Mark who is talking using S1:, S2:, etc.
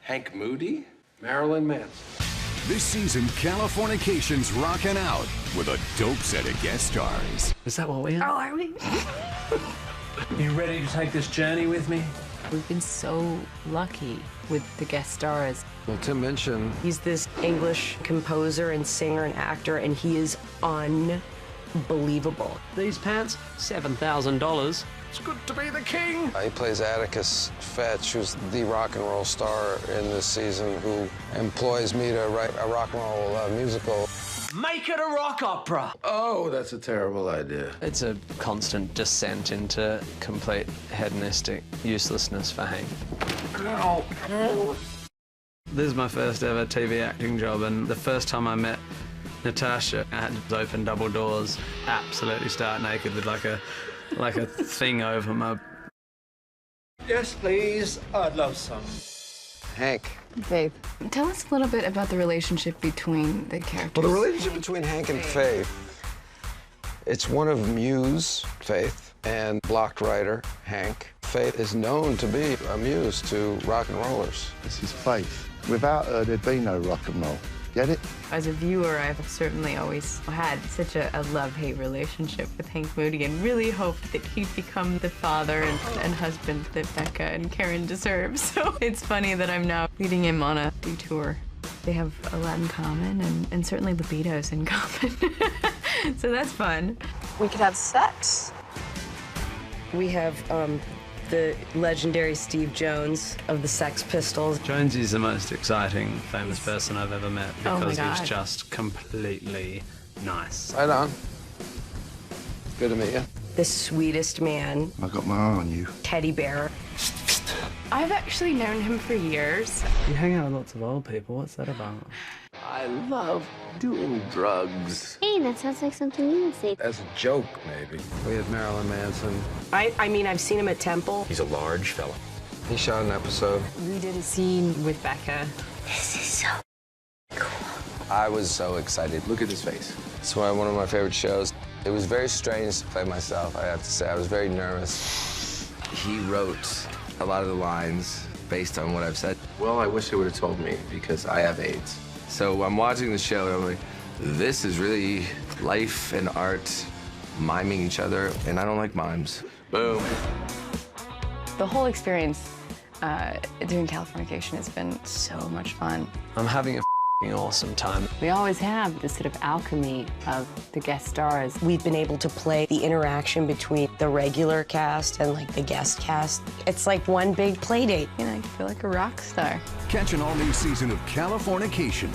S1: Hank Moody?
S2: Marilyn Manson.
S3: This season, Californication's rocking out with a dope set of guest stars.
S2: Is that what we are?
S4: Oh, are we?
S2: You ready to take this journey with me?
S4: We've been so lucky with the guest stars.
S5: Well, Tim mentioned
S6: He's this English composer and singer and actor, and he is unbelievable.
S2: These pants, $7,000. It's good to be the king.
S5: he plays Atticus Fetch, who's the rock and roll star in this season, who employs me to write a rock and roll musical.
S2: Make it a rock opera.
S1: Oh, that's a terrible idea.
S7: It's a constant descent into complete hedonistic uselessness for Hank. This is my first ever TV acting job, and the first time I met Natasha, I had to open double doors, absolutely start naked with like a thing over my...
S2: Yes, please. I'd love some.
S5: Hank.
S4: Faith, tell us a little bit about the relationship between the characters.
S5: Well, the relationship between Hank and Faith, it's one of muse, Faith, and blocked writer, Hank. Faith is known to be a muse to rock and rollers.
S8: This is Faith. Without her, there'd be no rock and roll. Get it?
S4: As a viewer, I've certainly always had such a love-hate relationship with Hank Moody and really hoped that he'd become the father and husband that Becca and Karen deserve. So it's funny that I'm now leading him on a detour. They have a lot in common and certainly libidos in common. So that's fun.
S6: We could have sex. We have the legendary Steve Jones of the Sex Pistols.
S7: Jonesy's the most exciting, famous person I've ever met
S4: Oh my
S7: because
S4: God.
S7: he's just completely nice.
S5: Right on. Good to meet you.
S6: The sweetest man,
S8: I got my eye on you.
S6: teddy bear.
S4: I've actually known him for years.
S7: You hang out with lots of old people. What's that about?
S1: I love doing drugs.
S9: Hey, that sounds like something you would say.
S1: As a joke, maybe.
S5: We had Marilyn Manson.
S6: I mean, I've seen him at Temple.
S1: He's a large fella.
S5: He shot an episode.
S4: We did a scene with Becca.
S9: This is so
S5: I was so excited.
S1: Look at his face.
S5: It's one of my favorite shows. It was very strange to play myself, I have to say. I was very nervous.
S10: He wrote a lot of the lines based on what I've said.
S1: Well, I wish they would have told me, because I have AIDS.
S10: So I'm watching the show and I'm like, this is really life and art miming each other, and I don't like mimes. Boom.
S4: The whole experience doing Californication has been so much fun.
S7: I'm having a f***ing awesome time.
S4: We always have this sort of alchemy of the guest stars.
S6: We've been able to play the interaction between the regular cast and like the guest cast. It's like one big play date.
S4: You know, you feel like a rock star.
S3: Catch an all-new season of Californication